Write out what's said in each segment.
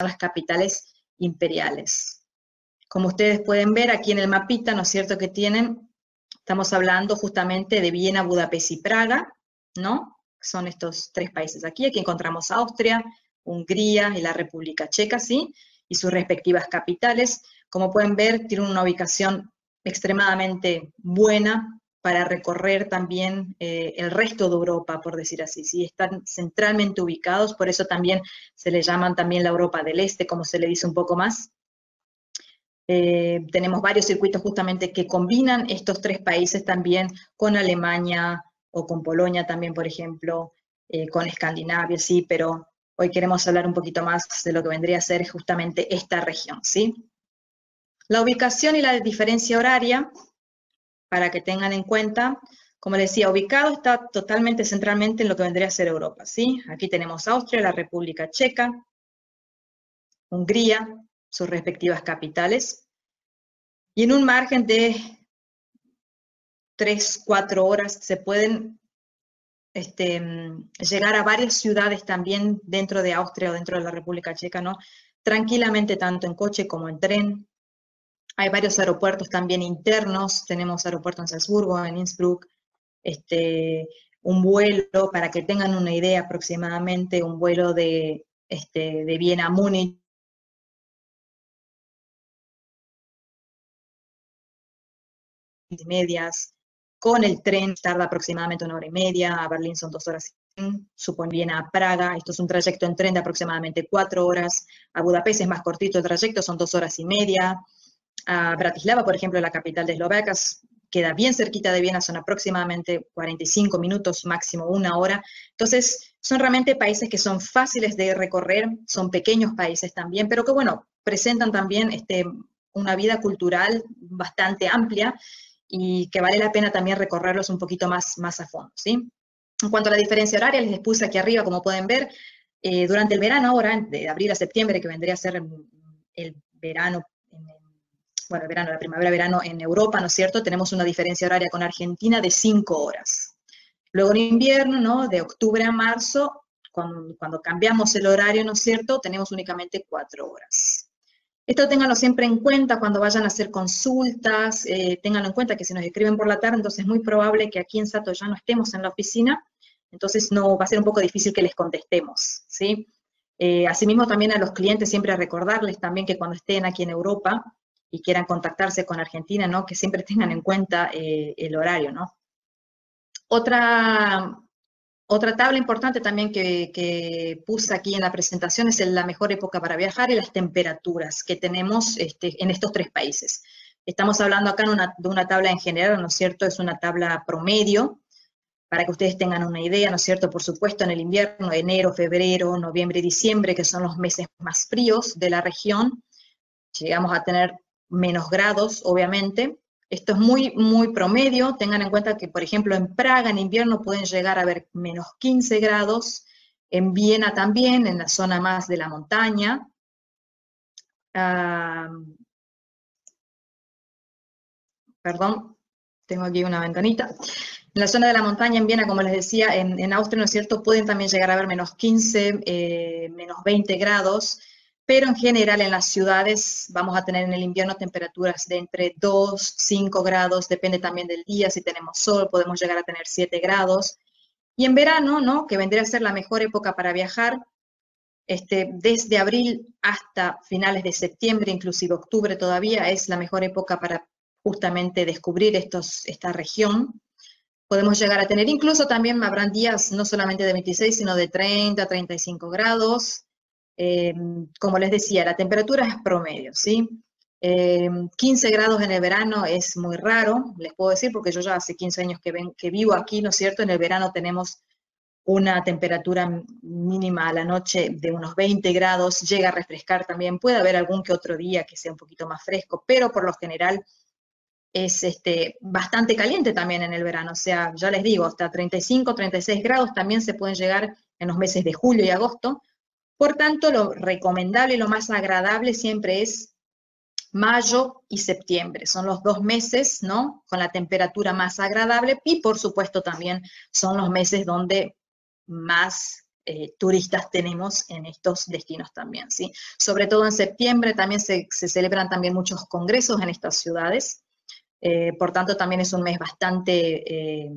las capitales imperiales. Como ustedes pueden ver aquí en el mapita, ¿no es cierto?, que tienen, estamos hablando justamente de Viena, Budapest y Praga, ¿no? Son estos tres países aquí. Aquí encontramos Austria, Hungría y la República Checa, ¿sí? Y sus respectivas capitales. Como pueden ver, tienen una ubicación extremadamente buena para recorrer también el resto de Europa, por decir así, ¿sí? Están centralmente ubicados, por eso también se le llaman también la Europa del Este, como se le dice un poco más. Tenemos varios circuitos justamente que combinan estos tres países también con Alemania o con Polonia también, por ejemplo, con Escandinavia, sí, pero hoy queremos hablar un poquito más de lo que vendría a ser justamente esta región, ¿sí? La ubicación y la diferencia horaria, para que tengan en cuenta, como les decía, ubicado está totalmente centralmente en lo que vendría a ser Europa, ¿sí? Aquí tenemos Austria, la República Checa, Hungría, sus respectivas capitales, y en un margen de 3-4 horas se pueden llegar a varias ciudades también dentro de Austria o dentro de la República Checa, ¿no? Tranquilamente, tanto en coche como en tren. Hay varios aeropuertos también internos, tenemos aeropuerto en Salzburgo, en Innsbruck, un vuelo, para que tengan una idea aproximadamente, un vuelo de Viena a Múnich, y medias, con el tren tarda aproximadamente 1 hora y media, a Berlín son 2 horas, supone Viena a Praga, esto es un trayecto en tren de aproximadamente 4 horas, a Budapest es más cortito el trayecto, son 2 horas y media, a Bratislava, por ejemplo, la capital de Eslovaquia, queda bien cerquita de Viena, son aproximadamente 45 minutos, máximo 1 hora. Entonces, son realmente países que son fáciles de recorrer, son pequeños países también, pero que, bueno, presentan también una vida cultural bastante amplia y que vale la pena también recorrerlos un poquito más a fondo, ¿sí? En cuanto a la diferencia horaria, les puse aquí arriba, como pueden ver, durante el verano ahora, de abril a septiembre, que vendría a ser el verano, bueno, el verano, la primavera-verano en Europa, ¿no es cierto?, tenemos una diferencia horaria con Argentina de 5 horas. Luego en invierno, ¿no?, de octubre a marzo, cuando cambiamos el horario, ¿no es cierto?, tenemos únicamente 4 horas. Esto ténganlo siempre en cuenta cuando vayan a hacer consultas, ténganlo en cuenta que si nos escriben por la tarde, entonces es muy probable que aquí en Sato ya no estemos en la oficina, entonces no va a ser un poco difícil que les contestemos, ¿sí? Asimismo también a los clientes siempre recordarles también que cuando estén aquí en Europa y quieran contactarse con Argentina, ¿no?, que siempre tengan en cuenta el horario, ¿no? Otra tabla importante también que puse aquí en la presentación es la mejor época para viajar y las temperaturas que tenemos en estos tres países. Estamos hablando acá de una tabla en general, ¿no es cierto? Es una tabla promedio, para que ustedes tengan una idea, ¿no es cierto? Por supuesto, en el invierno, enero, febrero, noviembre y diciembre, que son los meses más fríos de la región, llegamos a tener menos grados, obviamente. Esto es muy, muy promedio. Tengan en cuenta que, por ejemplo, en Praga en invierno pueden llegar a haber menos 15 grados, en Viena también, en la zona más de la montaña. Perdón, tengo aquí una ventanita. En la zona de la montaña, en Viena, como les decía, en Austria, ¿no es cierto?, pueden también llegar a haber menos 15, menos 20 grados, pero en general en las ciudades vamos a tener en el invierno temperaturas de entre 2, 5 grados, depende también del día, si tenemos sol podemos llegar a tener 7 grados. Y en verano, ¿no?, que vendría a ser la mejor época para viajar, desde abril hasta finales de septiembre, inclusive octubre todavía, es la mejor época para justamente descubrir esta región. Podemos llegar a tener, incluso también habrán días no solamente de 26, sino de 30, 35 grados. Como les decía, la temperatura es promedio, ¿sí? 15 grados en el verano es muy raro, les puedo decir, porque yo ya hace 15 años que vivo aquí, ¿no es cierto? En el verano tenemos una temperatura mínima a la noche de unos 20 grados, llega a refrescar también, puede haber algún que otro día que sea un poquito más fresco, pero por lo general es bastante caliente también en el verano, o sea, ya les digo, hasta 35, 36 grados también se pueden llegar en los meses de julio y agosto. Por tanto, lo recomendable y lo más agradable siempre es mayo y septiembre. Son los 2 meses, ¿no?, con la temperatura más agradable y, por supuesto, también son los meses donde más turistas tenemos en estos destinos también, ¿sí? Sobre todo en septiembre también se celebran también muchos congresos en estas ciudades, por tanto también es un mes bastante,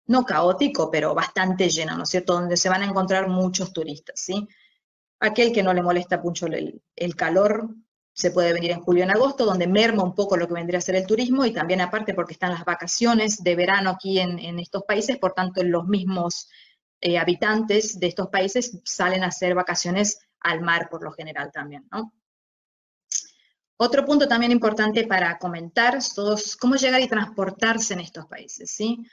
no caótico, pero bastante lleno, ¿no es cierto? Donde se van a encontrar muchos turistas, ¿sí? Aquel que no le molesta mucho el calor, se puede venir en julio y en agosto, donde merma un poco lo que vendría a ser el turismo, y también aparte porque están las vacaciones de verano aquí en estos países, por tanto los mismos habitantes de estos países salen a hacer vacaciones al mar por lo general también, ¿no? Otro punto también importante para comentar es cómo llegar y transportarse en estos países, ¿sí?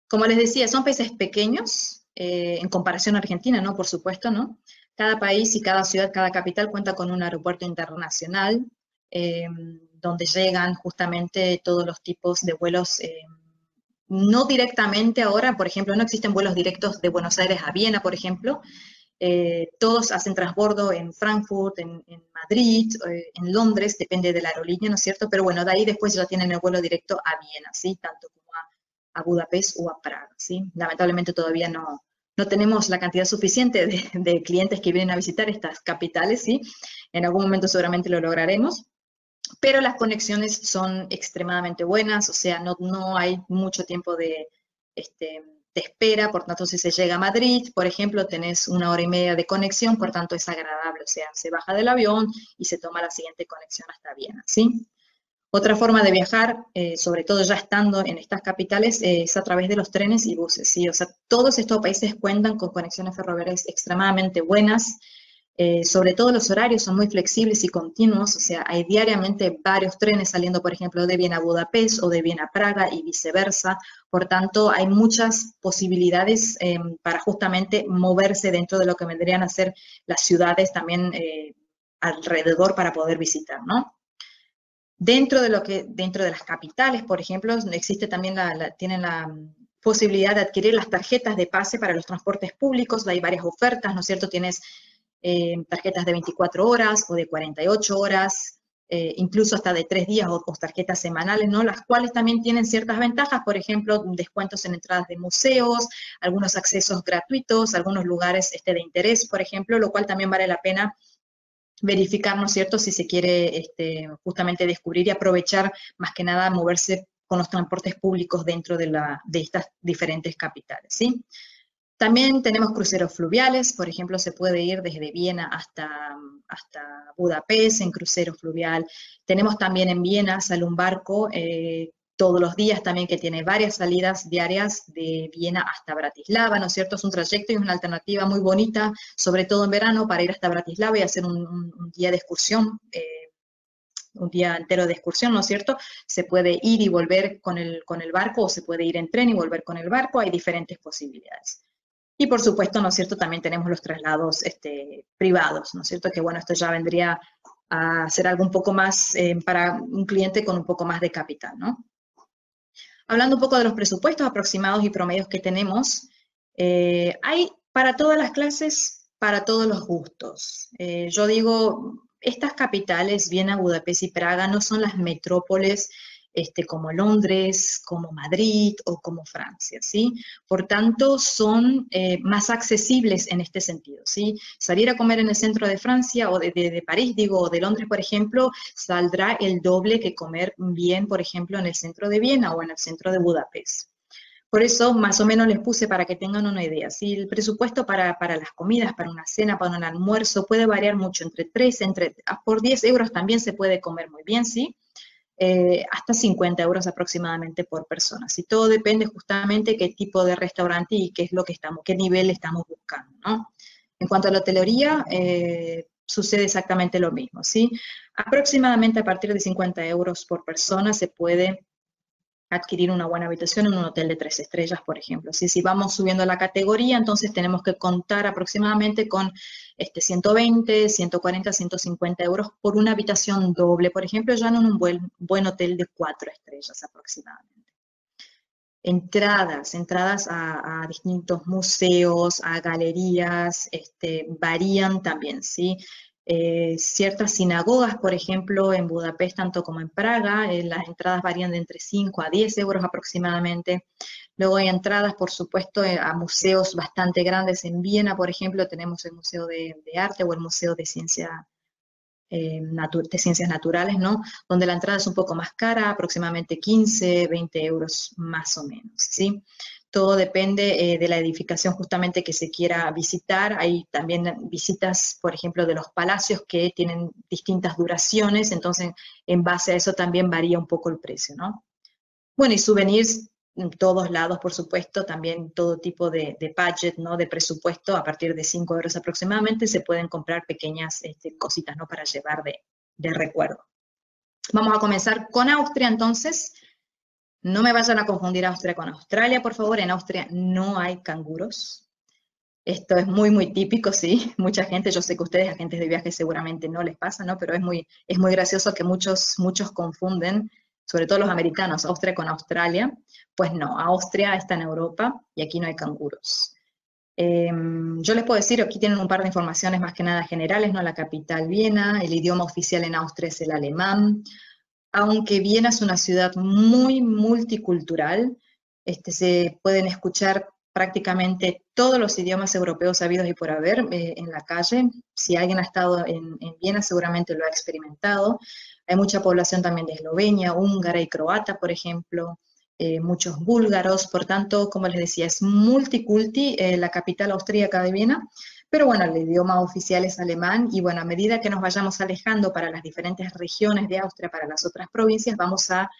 Como les decía, son países pequeños en comparación a Argentina, ¿no? Por supuesto, ¿no? Cada país y cada ciudad, cada capital cuenta con un aeropuerto internacional donde llegan justamente todos los tipos de vuelos, no directamente ahora, por ejemplo, no existen vuelos directos de Buenos Aires a Viena, por ejemplo. Todos hacen transbordo en Frankfurt, en Madrid, en Londres, depende de la aerolínea, ¿no es cierto? Pero bueno, de ahí después ya tienen el vuelo directo a Viena, ¿sí? Tanto como a Budapest o a Praga, ¿sí? Lamentablemente todavía no tenemos la cantidad suficiente de clientes que vienen a visitar estas capitales, ¿sí? En algún momento seguramente lo lograremos, pero las conexiones son extremadamente buenas, o sea, no hay mucho tiempo de espera, por tanto, si se llega a Madrid, por ejemplo, tenés 1 hora y media de conexión, por tanto es agradable, o sea, se baja del avión y se toma la siguiente conexión hasta Viena, ¿sí? Otra forma de viajar, sobre todo ya estando en estas capitales, es a través de los trenes y buses, ¿sí? O sea, todos estos países cuentan con conexiones ferroviarias extremadamente buenas, sobre todo los horarios son muy flexibles y continuos, o sea, hay diariamente varios trenes saliendo, por ejemplo, de Viena a Budapest o de Viena a Praga y viceversa, por tanto, hay muchas posibilidades para justamente moverse dentro de lo que vendrían a ser las ciudades también alrededor para poder visitar, ¿no? Dentro de las capitales, por ejemplo, existe también tienen la posibilidad de adquirir las tarjetas de pase para los transportes públicos, hay varias ofertas, ¿no es cierto? Tienes tarjetas de 24 horas o de 48 horas, incluso hasta de 3 días o tarjetas semanales, ¿no? Las cuales también tienen ciertas ventajas, por ejemplo, descuentos en entradas de museos, algunos accesos gratuitos, algunos lugares de interés, por ejemplo, lo cual también vale la pena verificar, ¿no es cierto?, si se quiere justamente descubrir y aprovechar más que nada moverse con los transportes públicos dentro de estas diferentes capitales, ¿sí? También tenemos cruceros fluviales, por ejemplo, se puede ir desde Viena hasta Budapest en crucero fluvial. Tenemos también en Viena, sale un barco todos los días también que tiene varias salidas diarias de Viena hasta Bratislava, ¿no es cierto? Es un trayecto y es una alternativa muy bonita, sobre todo en verano, para ir hasta Bratislava y hacer un día de excursión, un día entero de excursión, ¿no es cierto? Se puede ir y volver con el barco o se puede ir en tren y volver con el barco, hay diferentes posibilidades. Y por supuesto, ¿no es cierto?, también tenemos los traslados privados, ¿no es cierto?, que bueno, esto ya vendría a ser algo un poco más para un cliente con un poco más de capital, ¿no? Hablando un poco de los presupuestos aproximados y promedios que tenemos, hay para todas las clases, para todos los gustos. Yo digo, estas capitales, Viena, Budapest y Praga, no son las metrópoles como Londres, como Madrid o como Francia, ¿sí? Por tanto, son más accesibles en este sentido, ¿sí? Salir a comer en el centro de Francia o de París, digo, o de Londres, por ejemplo, saldrá el doble que comer bien, por ejemplo, en el centro de Viena o en el centro de Budapest. Por eso, más o menos les puse para que tengan una idea. ¿Sí? El presupuesto para las comidas, para una cena, para un almuerzo, puede variar mucho, por 10 euros también se puede comer muy bien, ¿sí? Hasta 50 euros aproximadamente por persona. ¿Sí? Todo depende justamente qué tipo de restaurante y qué es lo que qué nivel estamos buscando, ¿no? En cuanto a la hotelería, sucede exactamente lo mismo, ¿sí? Aproximadamente a partir de 50 euros por persona se puede adquirir una buena habitación en un hotel de 3 estrellas, por ejemplo. ¿Sí? Si vamos subiendo la categoría, entonces tenemos que contar aproximadamente con 120, 140, 150 euros por una habitación doble, por ejemplo, ya en un buen hotel de 4 estrellas aproximadamente. Entradas a distintos museos, a galerías, varían también, ¿sí? Ciertas sinagogas, por ejemplo, en Budapest, tanto como en Praga, las entradas varían de entre 5 a 10 euros aproximadamente. Luego hay entradas, por supuesto, a museos bastante grandes en Viena, por ejemplo, tenemos el Museo de Arte o el Museo de de Ciencias Naturales, ¿no? Donde la entrada es un poco más cara, aproximadamente 15, 20 euros más o menos, ¿sí? Todo depende de la edificación justamente que se quiera visitar. Hay también visitas, por ejemplo, de los palacios que tienen distintas duraciones, entonces en base a eso también varía un poco el precio, ¿no? Bueno, y souvenirs en todos lados, por supuesto, también todo tipo de budget, ¿no? De presupuesto, a partir de 5 euros aproximadamente, se pueden comprar pequeñas cositas, ¿no? Para llevar de recuerdo. Vamos a comenzar con Austria, entonces. No me vayan a confundir Austria con Australia, por favor. En Austria no hay canguros. Esto es muy, muy típico, sí. Mucha gente, yo sé que ustedes, agentes de viaje, seguramente no les pasa, ¿no? Pero es muy gracioso que muchos confunden, sobre todo los americanos, Austria con Australia. Pues no, Austria está en Europa y aquí no hay canguros. Yo les puedo decir, aquí tienen un par de informaciones más que nada generales, ¿no? La capital, Viena, el idioma oficial en Austria es el alemán. Aunque Viena es una ciudad muy multicultural, se pueden escuchar prácticamente todos los idiomas europeos habidos y por haber en la calle. Si alguien ha estado en Viena, seguramente lo ha experimentado. Hay mucha población también de Eslovenia, húngara y croata, por ejemplo, muchos búlgaros. Por tanto, como les decía, es multiculti, la capital austríaca de Viena. Pero bueno, el idioma oficial es alemán y bueno, a medida que nos vayamos alejando para las diferentes regiones de Austria, para las otras provincias, vamos a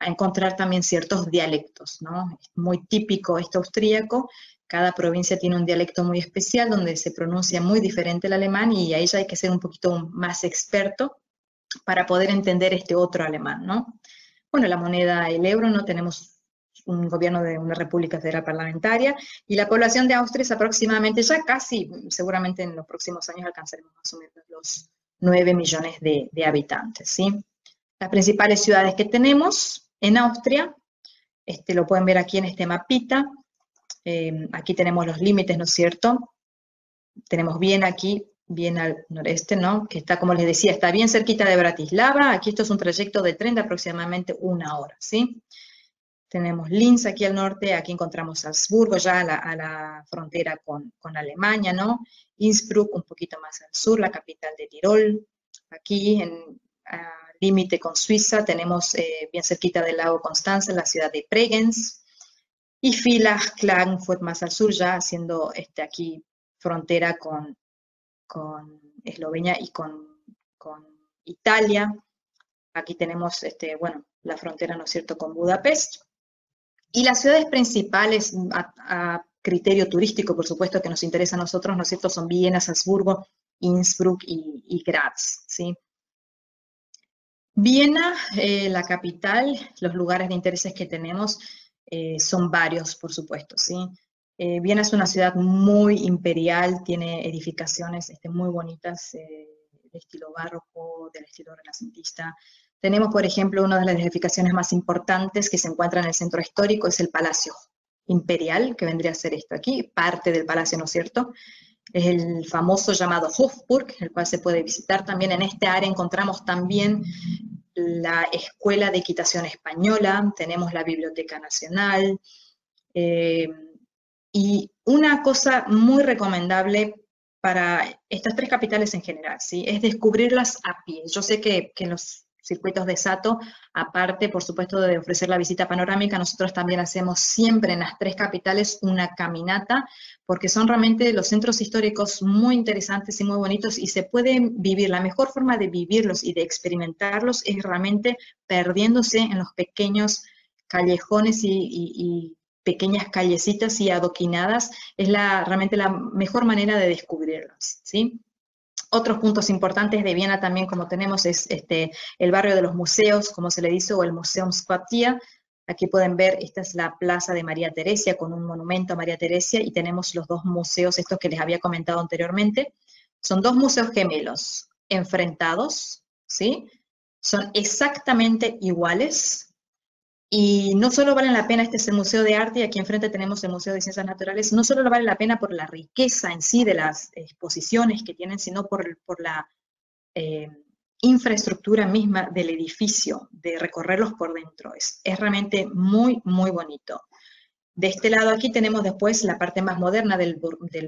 encontrar también ciertos dialectos, ¿no? Es muy típico esto austríaco, cada provincia tiene un dialecto muy especial donde se pronuncia muy diferente el alemán y ahí ya hay que ser un poquito más experto para poder entender este otro alemán, ¿no? Bueno, la moneda, el euro, no tenemos un gobierno de una república federal parlamentaria, y la población de Austria es aproximadamente, ya casi, seguramente en los próximos años alcanzaremos más o menos los 9 millones de habitantes, ¿sí? Las principales ciudades que tenemos en Austria, lo pueden ver aquí en este mapita, aquí tenemos los límites, ¿no es cierto? Tenemos Viena aquí, bien al noreste, ¿no? Que está, como les decía, está bien cerquita de Bratislava. Aquí esto es un trayecto de tren de aproximadamente 1 hora, ¿sí? Tenemos Linz aquí al norte, aquí encontramos Salzburgo ya a la frontera con Alemania, ¿no? Innsbruck un poquito más al sur, la capital de Tirol. Aquí en límite con Suiza tenemos bien cerquita del lago Constanza, la ciudad de Bregenz. Y Villach, Klagenfurt más al sur, ya haciendo aquí frontera con Eslovenia y con Italia. Aquí tenemos, bueno, la frontera, ¿no es cierto?, con Budapest. Y las ciudades principales, a criterio turístico, por supuesto, que nos interesa a nosotros, ¿no es cierto?, son Viena, Salzburgo, Innsbruck y Graz, ¿sí? Viena, la capital, los lugares de intereses que tenemos son varios, por supuesto, ¿sí? Viena es una ciudad muy imperial, tiene edificaciones muy bonitas, de estilo barroco, del estilo renacentista. Tenemos, por ejemplo, una de las edificaciones más importantes que se encuentra en el centro histórico, es el Palacio Imperial, que vendría a ser esto aquí, parte del palacio, ¿no es cierto? Es el famoso llamado Hofburg, el cual se puede visitar también. En este área encontramos también la Escuela de Equitación Española, tenemos la Biblioteca Nacional, y una cosa muy recomendable para estas tres capitales en general, ¿sí? Es descubrirlas a pie. Yo sé que en los circuitos de Sato, aparte, por supuesto, de ofrecer la visita panorámica, nosotros también hacemos siempre en las tres capitales una caminata, porque son realmente los centros históricos muy interesantes y muy bonitos, y se pueden vivir. La mejor forma de vivirlos y de experimentarlos es realmente perdiéndose en los pequeños callejones y pequeñas callecitas y adoquinadas, es realmente la mejor manera de descubrirlos, ¿sí? Otros puntos importantes de Viena también, como tenemos, es el barrio de los museos, como se le dice, o el Museumsquartier. Aquí pueden ver, esta es la plaza de María Teresia, con un monumento a María Teresia, y tenemos los dos museos, estos que les había comentado anteriormente. Son dos museos gemelos, enfrentados, ¿sí? Son exactamente iguales, y no solo vale la pena, este es el Museo de Arte, y aquí enfrente tenemos el Museo de Ciencias Naturales, no solo vale la pena por la riqueza en sí de las exposiciones que tienen, sino por la infraestructura misma del edificio, de recorrerlos por dentro. Es realmente muy, muy bonito. De este lado aquí tenemos después la parte más moderna del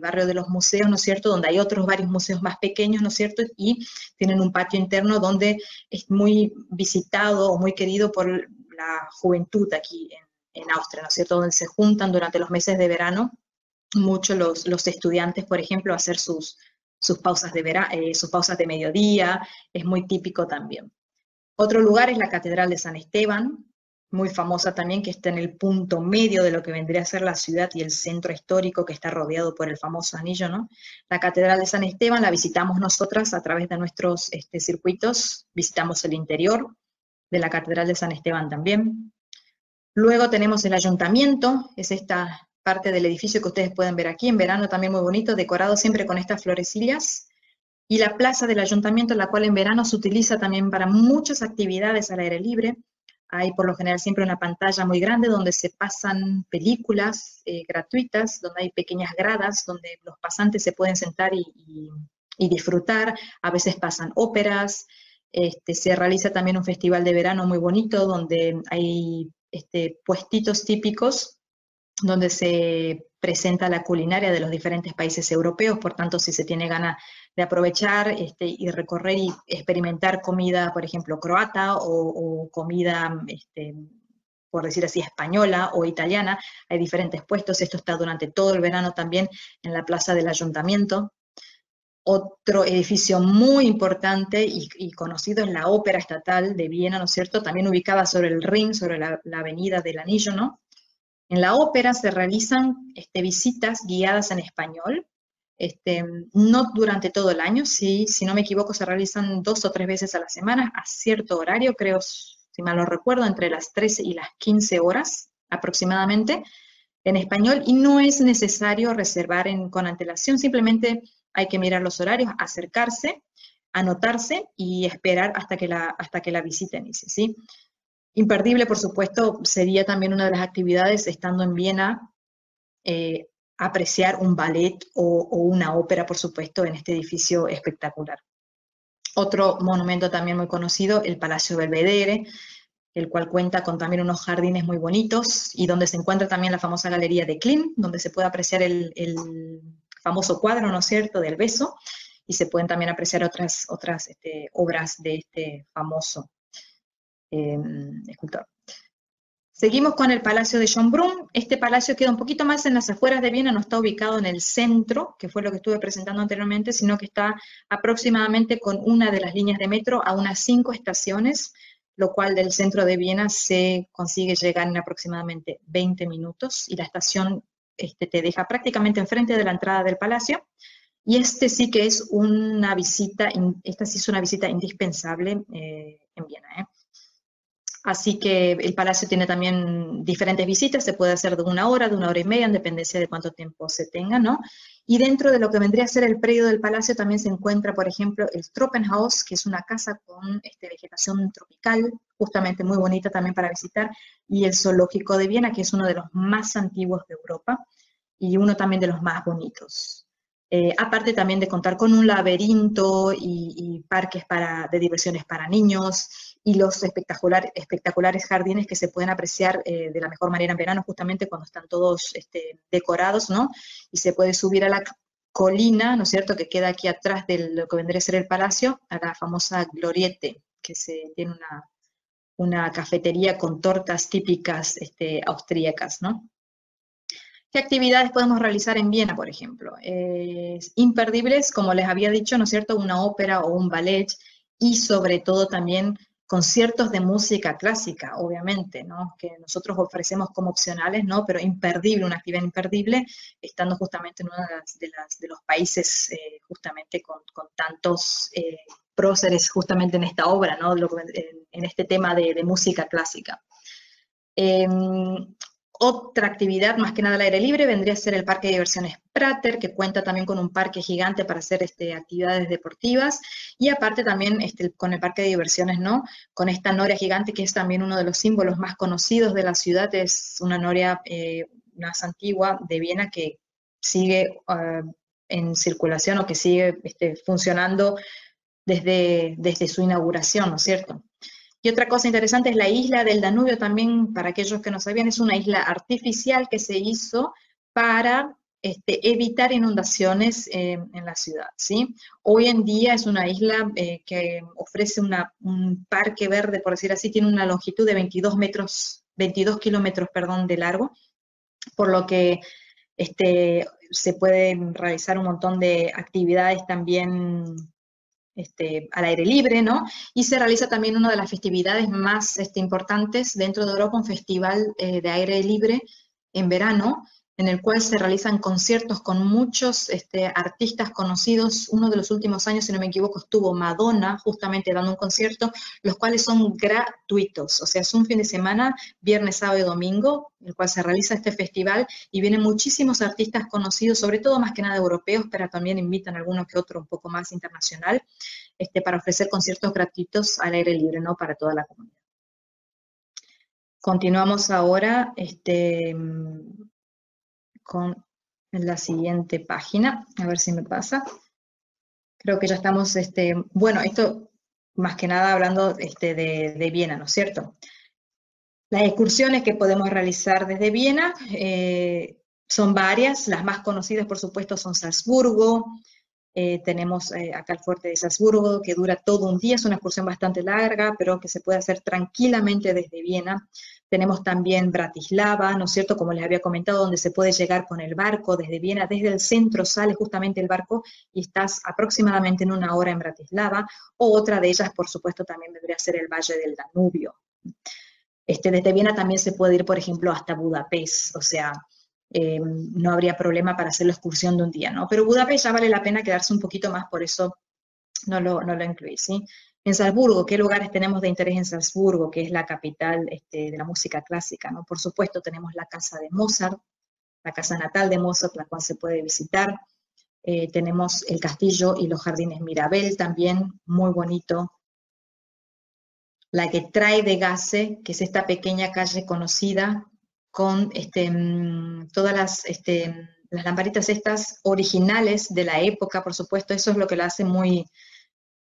barrio de los museos, ¿no es cierto?, donde hay otros varios museos más pequeños, ¿no es cierto?, y tienen un patio interno donde es muy visitado o muy querido por la juventud aquí en Austria, ¿no es cierto?, donde se juntan durante los meses de verano mucho los estudiantes, por ejemplo, a hacer sus pausas sus pausas de mediodía, es muy típico también. Otro lugar es la Catedral de San Esteban, muy famosa también, que está en el punto medio de lo que vendría a ser la ciudad y el centro histórico, que está rodeado por el famoso anillo, ¿no? La Catedral de San Esteban la visitamos nosotras a través de nuestros circuitos, visitamos el interior de la Catedral de San Esteban también. Luego tenemos el ayuntamiento, es esta parte del edificio que ustedes pueden ver aquí, en verano también muy bonito, decorado siempre con estas florecillas. Y la plaza del ayuntamiento, la cual en verano se utiliza también para muchas actividades al aire libre. Hay por lo general siempre una pantalla muy grande donde se pasan películas gratuitas, donde hay pequeñas gradas, donde los pasantes se pueden sentar y disfrutar. A veces pasan óperas. Se realiza también un festival de verano muy bonito, donde hay puestitos típicos donde se presenta la culinaria de los diferentes países europeos. Por tanto, si se tiene ganas de aprovechar y recorrer y experimentar comida, por ejemplo, croata o comida, por decir así, española o italiana, hay diferentes puestos. Esto está durante todo el verano también en la plaza del ayuntamiento. Otro edificio muy importante y conocido es la Ópera Estatal de Viena, ¿no es cierto?, también ubicada sobre el Rin, sobre la avenida del Anillo, ¿no? En la ópera se realizan visitas guiadas en español, no durante todo el año, sí, si no me equivoco se realizan 2 o 3 veces a la semana a cierto horario, creo, si mal no recuerdo, entre las 13 y las 15 horas aproximadamente, en español, y no es necesario reservar con antelación, simplemente hay que mirar los horarios, acercarse, anotarse y esperar hasta que la visita inicie, ¿sí? Imperdible, por supuesto, sería también una de las actividades, estando en Viena, apreciar un ballet o una ópera, por supuesto, en este edificio espectacular. Otro monumento también muy conocido, el Palacio Belvedere, el cual cuenta con también unos jardines muy bonitos y donde se encuentra también la famosa Galería de Klimt, donde se puede apreciar el famoso cuadro, ¿no es cierto?, del beso, y se pueden también apreciar otras obras de este famoso escultor. Seguimos con el Palacio de Schönbrunn. Este palacio queda un poquito más en las afueras de Viena, no está ubicado en el centro, que fue lo que estuve presentando anteriormente, sino que está aproximadamente con una de las líneas de metro a unas 5 estaciones, lo cual del centro de Viena se consigue llegar en aproximadamente 20 minutos, y la estación te deja prácticamente enfrente de la entrada del palacio, y sí que es una visita, esta sí es una visita indispensable en Viena, Así que el palacio tiene también diferentes visitas, se puede hacer de 1 hora, de 1 hora y media, en dependencia de cuánto tiempo se tenga, ¿no? Y dentro de lo que vendría a ser el predio del palacio también se encuentra, por ejemplo, el Tropenhaus, que es una casa con vegetación tropical, justamente muy bonita también para visitar, y el Zoológico de Viena, que es uno de los más antiguos de Europa, y uno también de los más bonitos. Aparte también de contar con un laberinto y parques de diversiones para niños, y los espectaculares jardines que se pueden apreciar de la mejor manera en verano, justamente cuando están todos decorados, ¿no? Y se puede subir a la colina, ¿no es cierto?, que queda aquí atrás de lo que vendría a ser el palacio, a la famosa Gloriette, que tiene una cafetería con tortas típicas austríacas, ¿no? ¿Qué actividades podemos realizar en Viena, por ejemplo? Imperdibles, como les había dicho, ¿no es cierto?, una ópera o un ballet, y sobre todo también conciertos de música clásica, obviamente, ¿no?, que nosotros ofrecemos como opcionales, ¿no?, pero imperdible, una actividad imperdible, estando justamente en uno de los países justamente con tantos próceres justamente en esta obra, ¿no?, en este tema de música clásica. Otra actividad, más que nada al aire libre, vendría a ser el Parque de Diversiones Prater, que cuenta también con un parque gigante para hacer actividades deportivas, y aparte también con el Parque de Diversiones, ¿no?, con esta noria gigante, que es también uno de los símbolos más conocidos de la ciudad, es una noria más antigua de Viena que sigue en circulación, o que sigue funcionando desde su inauguración, ¿no es cierto? Y otra cosa interesante es la isla del Danubio también, para aquellos que no sabían, es una isla artificial que se hizo para evitar inundaciones en la ciudad, ¿sí? Hoy en día es una isla que ofrece un parque verde, por decir así, tiene una longitud de 22 kilómetros, perdón, de largo, por lo que se pueden realizar un montón de actividades también al aire libre, ¿no? Y se realiza también una de las festividades más importantes dentro de Europa, un festival de aire libre en verano, en el cual se realizan conciertos con muchos artistas conocidos. Uno de los últimos años, si no me equivoco, estuvo Madonna justamente dando un concierto, los cuales son gratuitos, o sea, es un fin de semana, viernes, sábado y domingo, en el cual se realiza este festival y vienen muchísimos artistas conocidos, sobre todo más que nada europeos, pero también invitan a alguno que otro un poco más internacional, para ofrecer conciertos gratuitos al aire libre, ¿no? Para toda la comunidad. Continuamos ahora con la siguiente página, a ver si me pasa. Creo que ya estamos, bueno, esto más que nada hablando de Viena, ¿no es cierto? Las excursiones que podemos realizar desde Viena son varias, las más conocidas por supuesto son Salzburgo, tenemos acá el fuerte de Salzburgo, que dura todo un día, es una excursión bastante larga, pero que se puede hacer tranquilamente desde Viena. Tenemos también Bratislava, ¿no es cierto?, como les había comentado, donde se puede llegar con el barco desde Viena, desde el centro sale justamente el barco y estás aproximadamente en 1 hora en Bratislava, o otra de ellas, por supuesto, también vendría a ser el Valle del Danubio. Desde Viena también se puede ir, por ejemplo, hasta Budapest, o sea, no habría problema para hacer la excursión de un día, ¿no? Pero Budapest ya vale la pena quedarse un poquito más, por eso no lo incluí, ¿sí? En Salzburgo, ¿qué lugares tenemos de interés en Salzburgo, que es la capital de la música clásica, ¿no? Por supuesto, tenemos la casa de Mozart, la casa natal de Mozart, la cual se puede visitar. Tenemos el castillo y los jardines Mirabel también, muy bonito. La que trae de Gasse, que es esta pequeña calle conocida con todas las lamparitas estas originales de la época, por supuesto, eso es lo que la hace muy,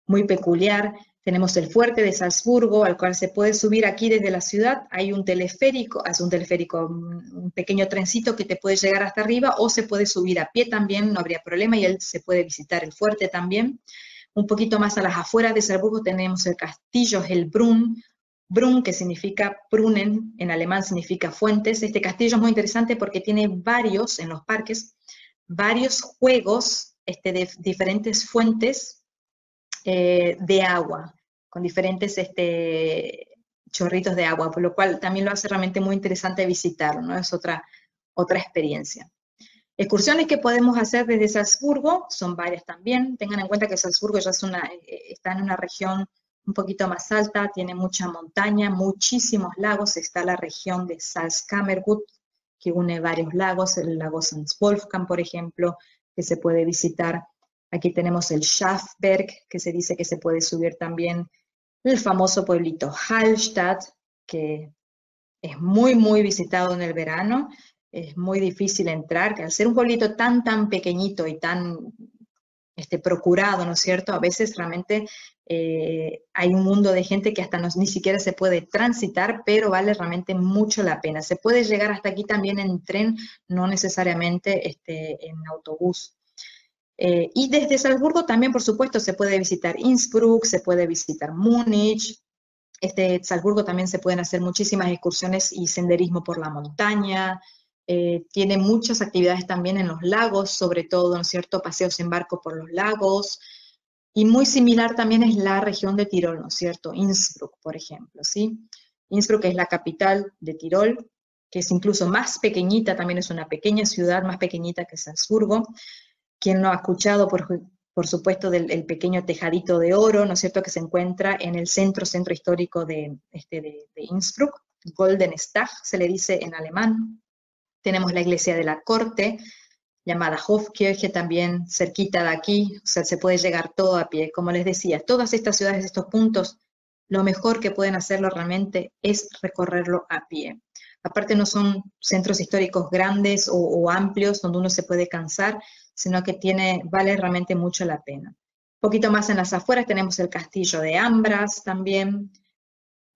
muy peculiar. Tenemos el fuerte de Salzburgo, al cual se puede subir aquí desde la ciudad. Hay un teleférico, un pequeño trencito que te puede llegar hasta arriba, o se puede subir a pie también, no habría problema, y él se puede visitar el fuerte también. Un poquito más a las afueras de Salzburgo tenemos el castillo Hellbrunn, Brunn, que significa Brunnen, en alemán significa fuentes. Este castillo es muy interesante porque tiene varios, en los parques, varios juegos de diferentes fuentes de agua, con diferentes chorritos de agua, por lo cual también lo hace realmente muy interesante visitarlo, ¿no? Es otra experiencia. Excursiones que podemos hacer desde Salzburgo son varias también. Tengan en cuenta que Salzburgo ya está en una región un poquito más alta, tiene mucha montaña, muchísimos lagos. Está la región de Salzkammergut, que une varios lagos, el lago St. Wolfgang, por ejemplo, que se puede visitar. Aquí tenemos el Schafberg, que se dice que se puede subir también. El famoso pueblito Hallstatt, que es muy, muy visitado en el verano. Es muy difícil entrar, que al ser un pueblito tan pequeñito y tan procurado, ¿no es cierto? A veces realmente hay un mundo de gente que hasta ni siquiera se puede transitar, pero vale realmente mucho la pena. Se puede llegar hasta aquí también en tren, no necesariamente en autobús. Y desde Salzburgo también, por supuesto, se puede visitar Innsbruck, se puede visitar Múnich. Salzburgo también se pueden hacer muchísimas excursiones y senderismo por la montaña. Tiene muchas actividades también en los lagos, sobre todo, ¿no es cierto?, paseos en barco por los lagos. Y muy similar también es la región de Tirol, ¿no es cierto?, Innsbruck, por ejemplo, ¿sí? Innsbruck es la capital de Tirol, que es incluso más pequeñita, también es una pequeña ciudad, más pequeñita que Salzburgo. ¿Quién no ha escuchado, por supuesto, del pequeño tejadito de oro, ¿no es cierto?, que se encuentra en el centro histórico de Innsbruck? Golden Stag, se le dice en alemán. Tenemos la iglesia de la corte, llamada Hofkirche, también cerquita de aquí, o sea, se puede llegar todo a pie. Como les decía, todas estas ciudades, estos puntos, lo mejor que pueden hacerlo realmente es recorrerlo a pie. Aparte no son centros históricos grandes o amplios donde uno se puede cansar, sino que vale realmente mucho la pena. Un poquito más en las afueras tenemos el castillo de Ambras también,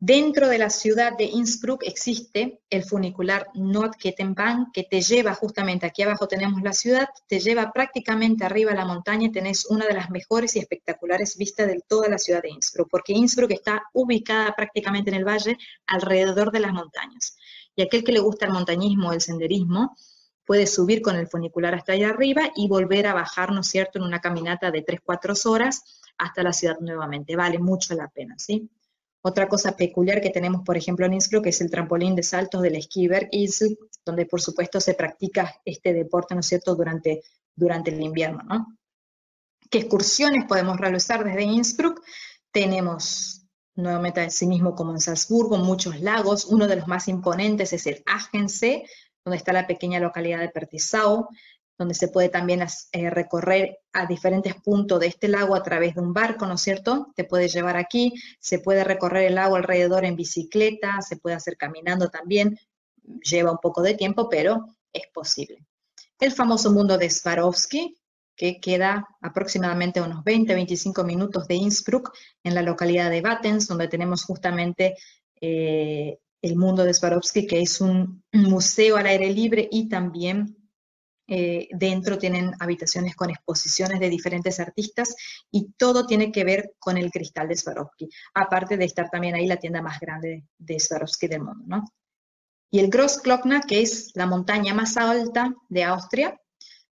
Dentro de la ciudad de Innsbruck existe el funicular Nordkettenbahn, que te lleva justamente, aquí abajo tenemos la ciudad, te lleva prácticamente arriba a la montaña y tenés una de las mejores y espectaculares vistas de toda la ciudad de Innsbruck, porque Innsbruck está ubicada prácticamente en el valle, alrededor de las montañas. Y aquel que le gusta el montañismo, el senderismo, puede subir con el funicular hasta allá arriba y volver a bajar, ¿no es cierto?, en una caminata de 3-4 horas hasta la ciudad nuevamente. Vale mucho la pena, ¿sí? Otra cosa peculiar que tenemos, por ejemplo, en Innsbruck, es el trampolín de saltos del Ski Bergisel, donde por supuesto se practica este deporte, ¿no es cierto?, durante el invierno, ¿no? ¿Qué excursiones podemos realizar desde Innsbruck? Tenemos nuevamente así mismo como en Salzburgo, muchos lagos. Uno de los más imponentes es el Achensee, donde está la pequeña localidad de Pertisau, donde se puede también recorrer a diferentes puntos de este lago a través de un barco, ¿no es cierto? Te puede llevar aquí, se puede recorrer el lago alrededor en bicicleta, se puede hacer caminando también, lleva un poco de tiempo, pero es posible. El famoso mundo de Swarovski, que queda aproximadamente a unos 20-25 minutos de Innsbruck, en la localidad de Wattens, donde tenemos justamente el mundo de Swarovski, que es un museo al aire libre y también dentro tienen habitaciones con exposiciones de diferentes artistas y todo tiene que ver con el cristal de Swarovski, aparte de estar también ahí la tienda más grande de Swarovski del mundo, ¿no? Y el Großglockner, que es la montaña más alta de Austria,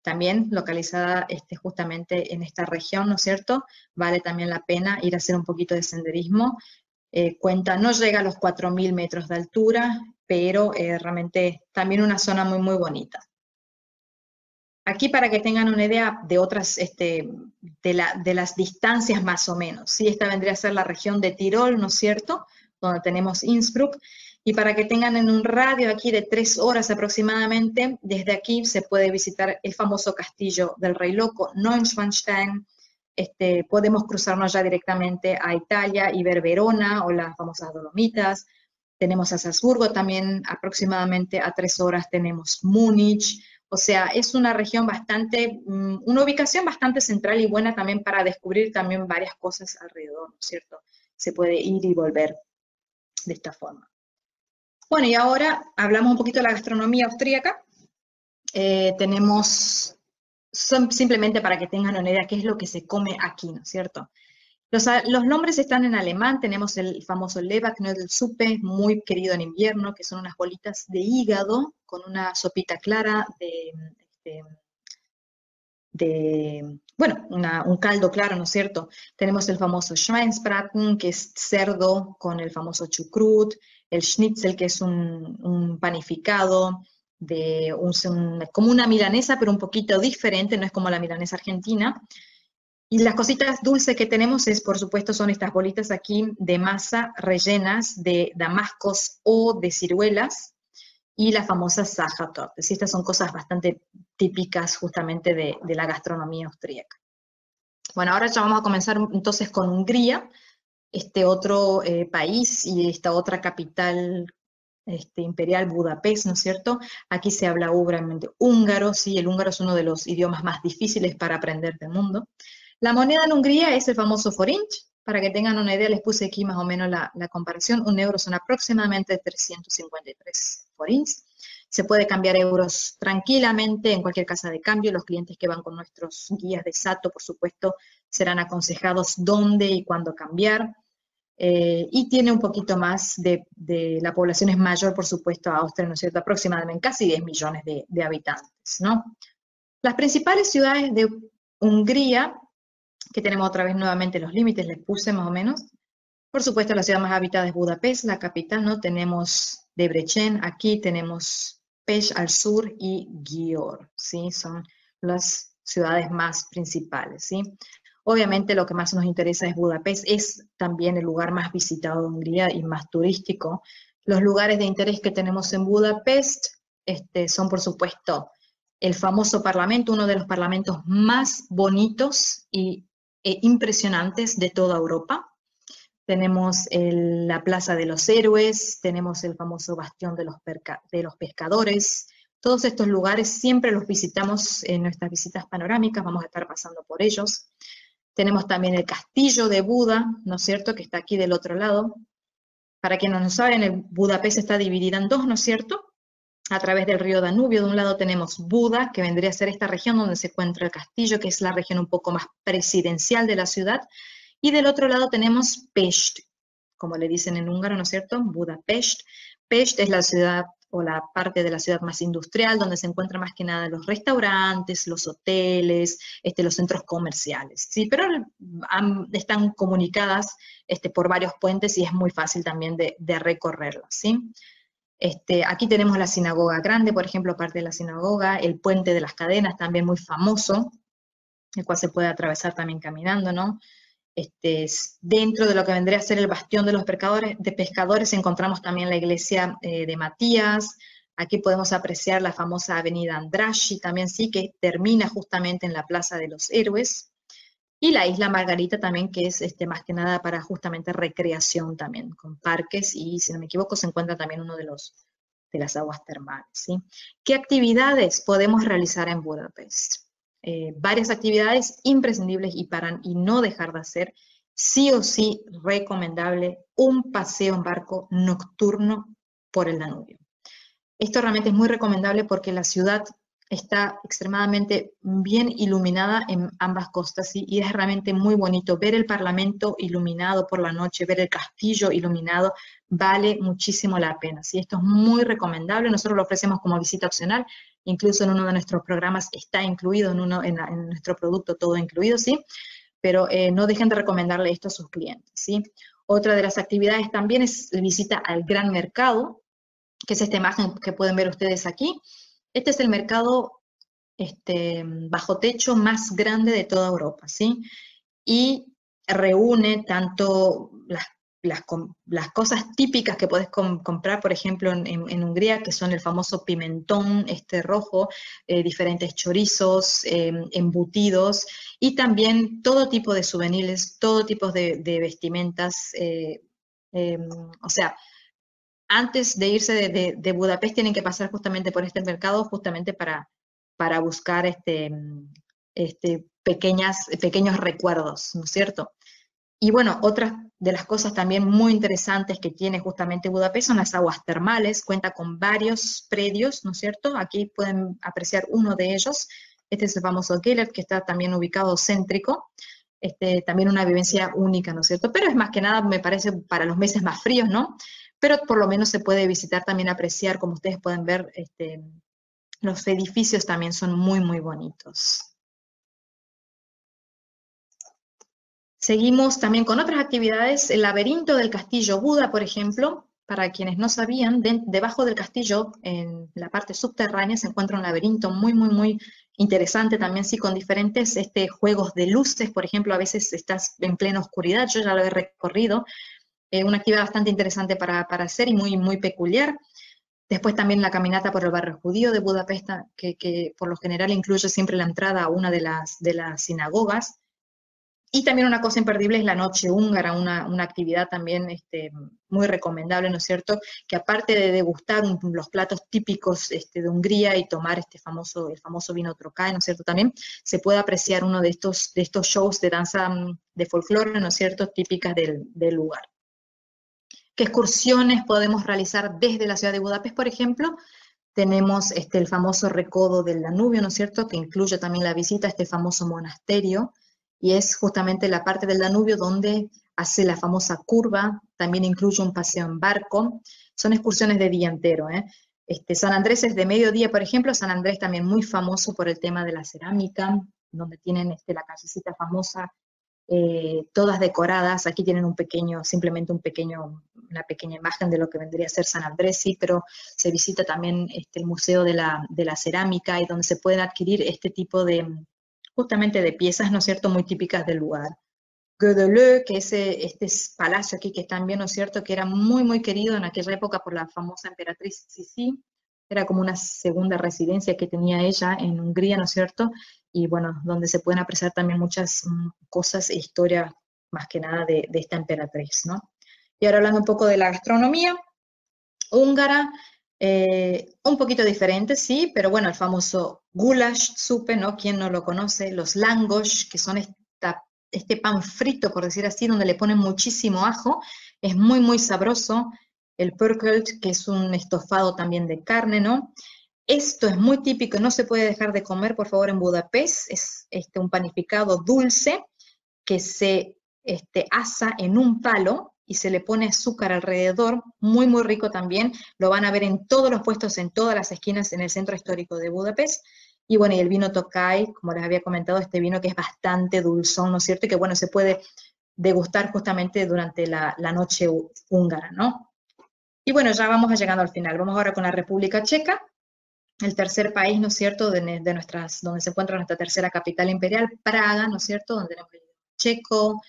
también localizada justamente en esta región, ¿no es cierto? Vale también la pena ir a hacer un poquito de senderismo. No llega a los 4.000 metros de altura, pero realmente también una zona muy, muy bonita. Aquí para que tengan una idea de otras, de las distancias más o menos, ¿sí? Esta vendría a ser la región de Tirol, ¿no es cierto?, donde tenemos Innsbruck, y para que tengan en un radio aquí de 3 horas aproximadamente, desde aquí se puede visitar el famoso castillo del Rey Loco, Neuschwanstein. Podemos cruzarnos ya directamente a Italia y ver Verona o las famosas Dolomitas. Tenemos a Salzburgo también, aproximadamente a 3 horas tenemos Múnich. O sea, es una región bastante, una ubicación bastante central y buena también para descubrir también varias cosas alrededor, ¿no es cierto? Se puede ir y volver de esta forma. Bueno, y ahora hablamos un poquito de la gastronomía austríaca. Tenemos, simplemente para que tengan una idea, qué es lo que se come aquí, ¿no es cierto? Los nombres están en alemán, tenemos el famoso Leberknödelsuppe, muy querido en invierno, que son unas bolitas de hígado con una sopita clara bueno, un caldo claro, ¿no es cierto? Tenemos el famoso Schweinsbraten, que es cerdo con el famoso chucrut, el Schnitzel, que es un panificado, como una milanesa, pero un poquito diferente, no es como la milanesa argentina. Y las cositas dulces que tenemos por supuesto, son estas bolitas aquí de masa rellenas de damascos o de ciruelas, y la famosa Sachertorte. Estas son cosas bastante típicas justamente de la gastronomía austríaca. Bueno, ahora ya vamos a comenzar entonces con Hungría, este otro país y esta otra capital imperial, Budapest, ¿no es cierto? Aquí se habla obviamente húngaro, sí, el húngaro es uno de los idiomas más difíciles para aprender del mundo. La moneda en Hungría es el famoso forint. Para que tengan una idea, les puse aquí más o menos la comparación. Un euro son aproximadamente 353 forints. Se puede cambiar euros tranquilamente en cualquier casa de cambio. Los clientes que van con nuestros guías de Sato, por supuesto, serán aconsejados dónde y cuándo cambiar. Y tiene un poquito más la población es mayor, por supuesto, a Austria, ¿no es cierto? Aproximadamente casi 10 millones de habitantes, ¿no? Las principales ciudades de Hungría, que tenemos otra vez nuevamente los límites, les puse más o menos. Por supuesto, la ciudad más habitada es Budapest, la capital, ¿no? Tenemos Debrecen, aquí tenemos Pest al sur y Győr, ¿sí? Son las ciudades más principales, ¿sí? Obviamente lo que más nos interesa es Budapest, es también el lugar más visitado de Hungría y más turístico. Los lugares de interés que tenemos en Budapest son, por supuesto, el famoso Parlamento, uno de los parlamentos más bonitos e impresionantes de toda Europa. Tenemos la Plaza de los Héroes, tenemos el famoso Bastión de los Pescadores. Todos estos lugares siempre los visitamos en nuestras visitas panorámicas, vamos a estar pasando por ellos. Tenemos también el Castillo de Buda, ¿no es cierto?, que está aquí del otro lado. Para quienes no saben, Budapest está dividida en dos, ¿no es cierto? A través del río Danubio. De un lado tenemos Buda, que vendría a ser esta región donde se encuentra el castillo, que es la región un poco más presidencial de la ciudad, y del otro lado tenemos Pest, como le dicen en húngaro, ¿no es cierto? Budapest. Pest es la ciudad o la parte de la ciudad más industrial, donde se encuentran más que nada los restaurantes, los hoteles, los centros comerciales, ¿sí? Pero están comunicadas por varios puentes y es muy fácil también de recorrerlas, ¿sí? Aquí tenemos la sinagoga grande, por ejemplo, parte de la sinagoga, el puente de las cadenas, también muy famoso, el cual se puede atravesar también caminando, ¿no? Dentro de lo que vendría a ser el bastión de los pescadores encontramos también la iglesia de Matías. Aquí podemos apreciar la famosa avenida Andrássy, también sí, que termina justamente en la Plaza de los Héroes. Y la isla Margarita también, que es más que nada para justamente recreación también, con parques, y si no me equivoco se encuentra también uno de las aguas termales, ¿sí? ¿Qué actividades podemos realizar en Budapest? Varias actividades imprescindibles y no dejar de hacer, sí o sí recomendable, un paseo en barco nocturno por el Danubio. Esto realmente es muy recomendable porque la ciudad está extremadamente bien iluminada en ambas costas, ¿sí? Y es realmente muy bonito ver el Parlamento iluminado por la noche, ver el castillo iluminado, vale muchísimo la pena, ¿sí? Esto es muy recomendable, nosotros lo ofrecemos como visita opcional, incluso en uno de nuestros programas está incluido, en nuestro producto todo incluido, ¿sí? Pero no dejen de recomendarle esto a sus clientes, ¿sí? Otra de las actividades también es la visita al Gran Mercado, que es esta imagen que pueden ver ustedes aquí. Este es el mercado bajo techo más grande de toda Europa, ¿sí? Y reúne tanto las cosas típicas que puedes comprar, por ejemplo, en Hungría, que son el famoso pimentón rojo, diferentes chorizos, embutidos, y también todo tipo de souvenirs, todo tipo de vestimentas, o sea, antes de irse de Budapest tienen que pasar justamente por este mercado, justamente para buscar pequeños recuerdos, ¿no es cierto? Y bueno, otra de las cosas también muy interesantes que tiene justamente Budapest son las aguas termales, cuenta con varios predios, ¿no es cierto? Aquí pueden apreciar uno de ellos, este es el famoso Gellert, que está también ubicado céntrico, también una vivencia única, ¿no es cierto? Pero es más que nada, me parece, para los meses más fríos, ¿no? Pero por lo menos se puede visitar también, apreciar, como ustedes pueden ver, los edificios también son muy, muy bonitos. Seguimos también con otras actividades, el laberinto del castillo Buda, por ejemplo. Para quienes no sabían, debajo del castillo, en la parte subterránea, se encuentra un laberinto muy, muy, muy interesante también, sí, con diferentes juegos de luces. Por ejemplo, a veces estás en plena oscuridad, yo ya lo he recorrido, una actividad bastante interesante para hacer y muy, muy peculiar. Después también la caminata por el barrio judío de Budapest, que por lo general incluye siempre la entrada a una de las sinagogas. Y también una cosa imperdible es la noche húngara, una actividad también muy recomendable, ¿no es cierto? Que aparte de degustar los platos típicos de Hungría y tomar el famoso vino Trocay, ¿no es cierto? También se puede apreciar uno de estos shows de danza de folclore, ¿no es cierto? Típicas del lugar. ¿Qué excursiones podemos realizar desde la ciudad de Budapest, por ejemplo? Tenemos el famoso recodo del Danubio, ¿no es cierto?, que incluye también la visita a este famoso monasterio, y es justamente la parte del Danubio donde hace la famosa curva, también incluye un paseo en barco, son excursiones de día entero, ¿eh? San Andrés es de mediodía, por ejemplo. San Andrés también muy famoso por el tema de la cerámica, donde tienen la callecita famosa, todas decoradas. Aquí tienen simplemente una pequeña imagen de lo que vendría a ser San Andrés, sí, pero se visita también el Museo de la Cerámica, y donde se pueden adquirir este tipo justamente de piezas, ¿no es cierto?, muy típicas del lugar. Gödöllő, que es este palacio aquí que están bien, ¿no es cierto?, que era muy, muy querido en aquella época por la famosa emperatriz Sisi, era como una segunda residencia que tenía ella en Hungría, ¿no es cierto?, y bueno, donde se pueden apreciar también muchas cosas e historias, más que nada de esta emperatriz, ¿no? Y ahora hablando un poco de la gastronomía húngara, un poquito diferente, sí, pero bueno, el famoso goulash supe, ¿no? ¿Quién no lo conoce? Los langos, que son este pan frito, por decir así, donde le ponen muchísimo ajo, Es muy, muy sabroso. El pörkelt, que es un estofado también de carne, ¿no? Esto es muy típico, no se puede dejar de comer, por favor, en Budapest. Es un panificado dulce que se asa en un palo y se le pone azúcar alrededor, muy, muy rico también. Lo van a ver en todos los puestos, en todas las esquinas, en el centro histórico de Budapest. Y bueno, y el vino Tokaj, como les había comentado, este vino que es bastante dulzón, ¿no es cierto? Y que bueno, se puede degustar justamente durante la noche húngara, ¿no? Y bueno, ya vamos llegando al final. Vamos ahora con la República Checa, el tercer país, ¿no es cierto?, donde se encuentra nuestra tercera capital imperial, Praga, ¿no es cierto?, donde tenemos el checo,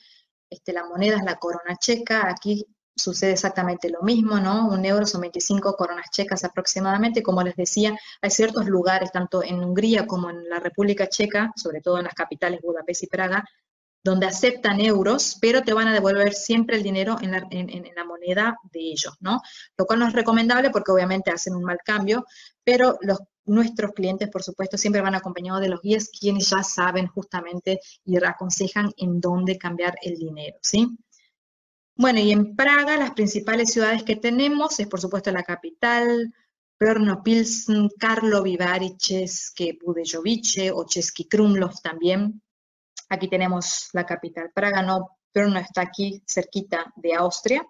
la moneda es la corona checa. Aquí sucede exactamente lo mismo, ¿no? Un euro son 25 coronas checas aproximadamente. Como les decía, hay ciertos lugares, tanto en Hungría como en la República Checa, sobre todo en las capitales Budapest y Praga, donde aceptan euros, pero te van a devolver siempre el dinero en la moneda de ellos, ¿no? Lo cual no es recomendable porque obviamente hacen un mal cambio, pero nuestros clientes, por supuesto, siempre van acompañados de los guías, quienes ya saben justamente y aconsejan en dónde cambiar el dinero, ¿sí? Bueno, y en Praga, las principales ciudades que tenemos es, por supuesto, la capital, Brno, Pilsen, Karlovy Vary, České Budějovice o Český Krumlov también. Aquí tenemos la capital, Praga, no, Brno está aquí cerquita de Austria.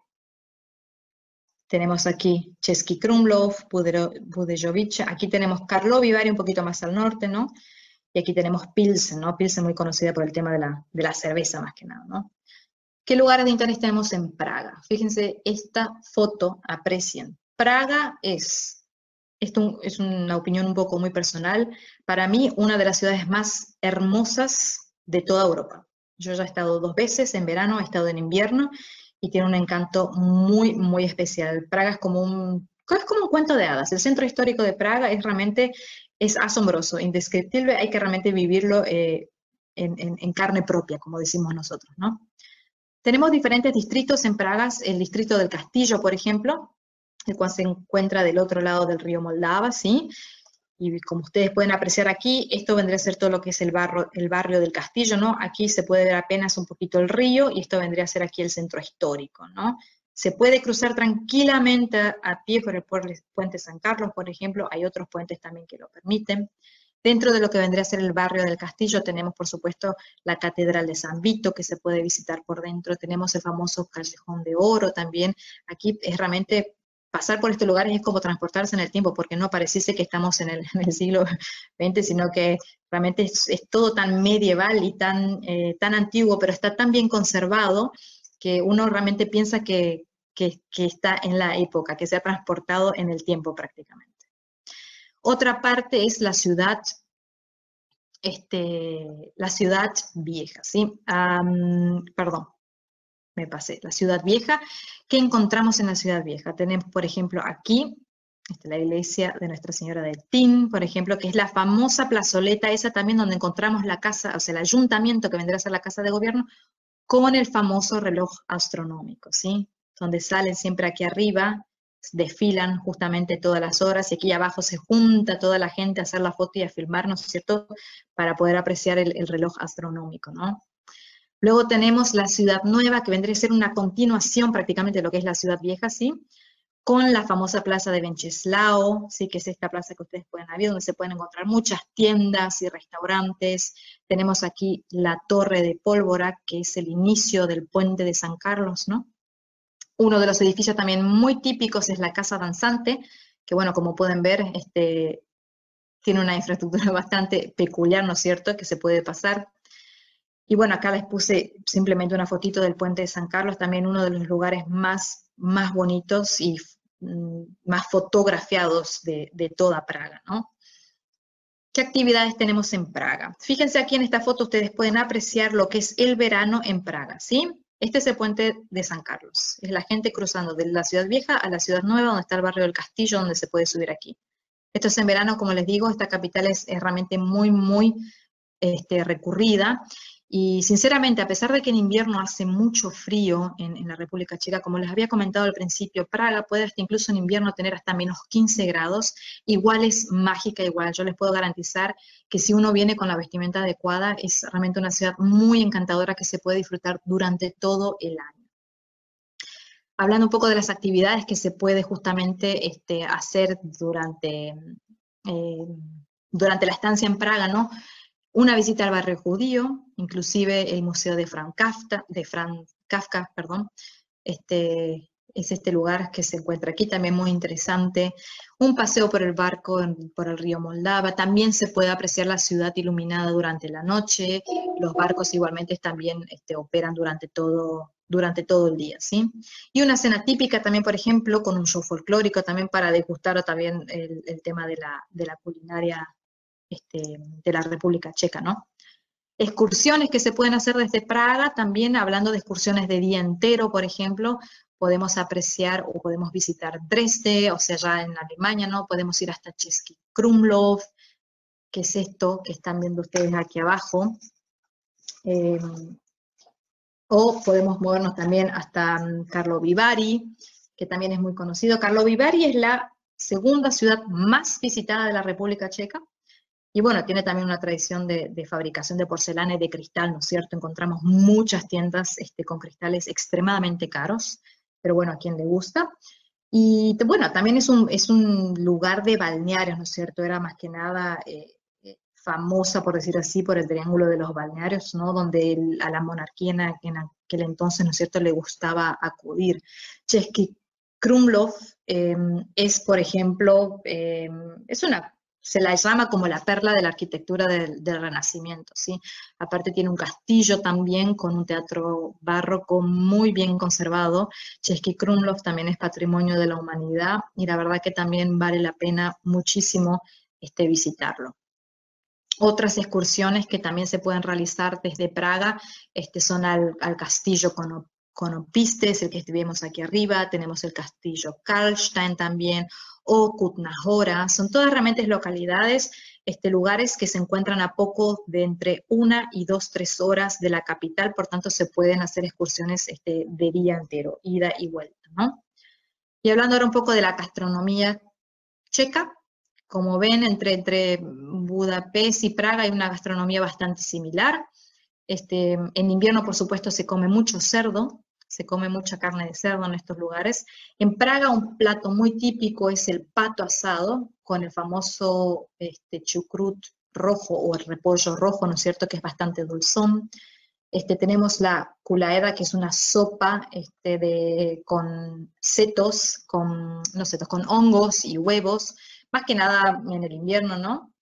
Tenemos aquí Český Krumlov, Budějovice, aquí tenemos Karlovy Vary un poquito más al norte, ¿no? Y aquí tenemos Pilsen, ¿no? Pilsen muy conocida por el tema de la cerveza más que nada, ¿no? ¿Qué lugares de interés tenemos en Praga? Fíjense esta foto, aprecien. Praga esto es una opinión un poco muy personal, para mí una de las ciudades más hermosas de toda Europa. Yo ya he estado 2 veces en verano, he estado en invierno y tiene un encanto muy, muy especial. Praga es como un cuento de hadas. El centro histórico de Praga es asombroso, indescriptible, hay que realmente vivirlo en carne propia, como decimos nosotros, ¿no? Tenemos diferentes distritos en Praga, el distrito del Castillo, por ejemplo, el cual se encuentra del otro lado del río Moldava, ¿sí? Y como ustedes pueden apreciar aquí, esto vendría a ser todo lo que es el barrio del Castillo, ¿no? Aquí se puede ver apenas un poquito el río y esto vendría a ser aquí el centro histórico, ¿no? Se puede cruzar tranquilamente a pie por el puente San Carlos, por ejemplo, hay otros puentes también que lo permiten. Dentro de lo que vendría a ser el barrio del Castillo tenemos, por supuesto, la Catedral de San Vito, que se puede visitar por dentro. Tenemos el famoso Callejón de Oro también. Aquí es realmente, pasar por estos lugares es como transportarse en el tiempo, porque no pareciese que estamos en el siglo XX, sino que realmente es todo tan medieval y tan antiguo, pero está tan bien conservado que uno realmente piensa que está en la época, que se ha transportado en el tiempo prácticamente. Otra parte es la ciudad vieja, ¿sí? Perdón, me pasé. La ciudad vieja. ¿Qué encontramos en la ciudad vieja? Tenemos, por ejemplo, aquí, la iglesia de Nuestra Señora del Tin, por ejemplo, que es la famosa plazoleta esa también donde encontramos la casa, o sea, el ayuntamiento que vendría a ser la casa de gobierno, con el famoso reloj astronómico, ¿sí? Donde salen siempre aquí arriba, desfilan justamente todas las horas y aquí abajo se junta toda la gente a hacer la foto y a filmar, ¿no es cierto?, para poder apreciar el reloj astronómico, ¿no? Luego tenemos la Ciudad Nueva, que vendría a ser una continuación prácticamente de lo que es la Ciudad Vieja, ¿sí? Con la famosa plaza de Wenceslao, ¿sí? Que es esta plaza que ustedes pueden ver, donde se pueden encontrar muchas tiendas y restaurantes. Tenemos aquí la Torre de Pólvora, que es el inicio del puente de San Carlos, ¿no? Uno de los edificios también muy típicos es la Casa Danzante, que bueno, como pueden ver, tiene una infraestructura bastante peculiar, ¿no es cierto?, que se puede pasar. Y bueno, acá les puse simplemente una fotito del puente de San Carlos, también uno de los lugares más bonitos y más fotografiados de toda Praga, ¿no? ¿Qué actividades tenemos en Praga? Fíjense aquí en esta foto, ustedes pueden apreciar lo que es el verano en Praga, ¿sí? Este es el puente de San Carlos. Es la gente cruzando de la ciudad vieja a la ciudad nueva, donde está el barrio del Castillo, donde se puede subir aquí. Esto es en verano, como les digo, esta capital es realmente muy, muy recurrida. Y sinceramente, a pesar de que en invierno hace mucho frío en la República Checa, como les había comentado al principio, Praga puede hasta incluso en invierno tener hasta menos 15 grados, igual es mágica, igual. Yo les puedo garantizar que si uno viene con la vestimenta adecuada, es realmente una ciudad muy encantadora que se puede disfrutar durante todo el año. hablando un poco de las actividades que se puede justamente hacer durante la estancia en Praga, ¿no? Una visita al barrio judío, inclusive el Museo de Franz Kafka, perdón. Es este lugar que se encuentra aquí, también muy interesante. Un paseo por el barco por el río Moldava. También se puede apreciar la ciudad iluminada durante la noche. Los barcos igualmente también operan durante todo el día, ¿sí? Y una cena típica también, por ejemplo, con un show folclórico, también para degustar también el tema de la culinaria de la República Checa, ¿no? Excursiones que se pueden hacer desde Praga, también hablando de excursiones de día entero, por ejemplo, podemos apreciar o podemos visitar Dresde, o sea, ya en Alemania, ¿no? Podemos ir hasta Český Krumlov, que es esto que están viendo ustedes aquí abajo. O podemos movernos también hasta Karlovy Vary, que también es muy conocido. Karlovy Vary es la segunda ciudad más visitada de la República Checa. Y bueno, tiene también una tradición de fabricación de porcelana y de cristal, ¿no es cierto? Encontramos muchas tiendas con cristales extremadamente caros, pero bueno, a quien le gusta. Y bueno, también es un lugar de balnearios, ¿no es cierto? Era más que nada famosa, por decir así, por el triángulo de los balnearios, ¿no? Donde a la monarquía en aquel entonces, ¿no es cierto?, le gustaba acudir. Český Krumlov es, por ejemplo, se la llama como la perla de la arquitectura del Renacimiento, ¿sí? Aparte tiene un castillo también con un teatro barroco muy bien conservado. Český Krumlov también es patrimonio de la humanidad y la verdad que también vale la pena muchísimo visitarlo. Otras excursiones que también se pueden realizar desde Praga son al castillo Konopiste, es el que vemos aquí arriba, tenemos el castillo Karlstein también, o Kutná Hora, son todas realmente localidades, lugares que se encuentran a poco de entre 1 y 2, 3 horas de la capital, por tanto se pueden hacer excursiones de día entero, ida y vuelta, ¿no? Y hablando ahora un poco de la gastronomía checa, como ven, entre Budapest y Praga hay una gastronomía bastante similar. En invierno, por supuesto, se come mucho cerdo, se come mucha carne de cerdo en estos lugares. En Praga un plato muy típico es el pato asado, con el famoso chucrut rojo o el repollo rojo, ¿no es cierto?, que es bastante dulzón. Tenemos la kulaeda, que es una sopa con setos, con hongos y huevos, más que nada en el invierno, ¿no?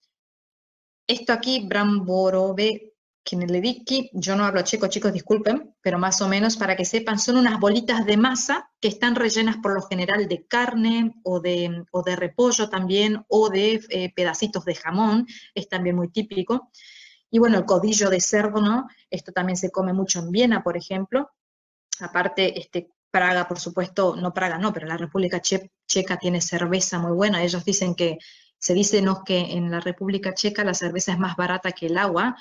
Esto aquí, Bramborove Knelediki, yo no hablo checo, chicos, disculpen, pero más o menos para que sepan, son unas bolitas de masa que están rellenas por lo general de carne o de repollo también, o de pedacitos de jamón, es también muy típico. Y bueno, el codillo de cerdo, ¿no? Esto también se come mucho en Viena, por ejemplo. Aparte, Praga, por supuesto, no Praga no, pero la República Checa tiene cerveza muy buena. Ellos dicen se dice ¿no?, que en la República Checa la cerveza es más barata que el agua,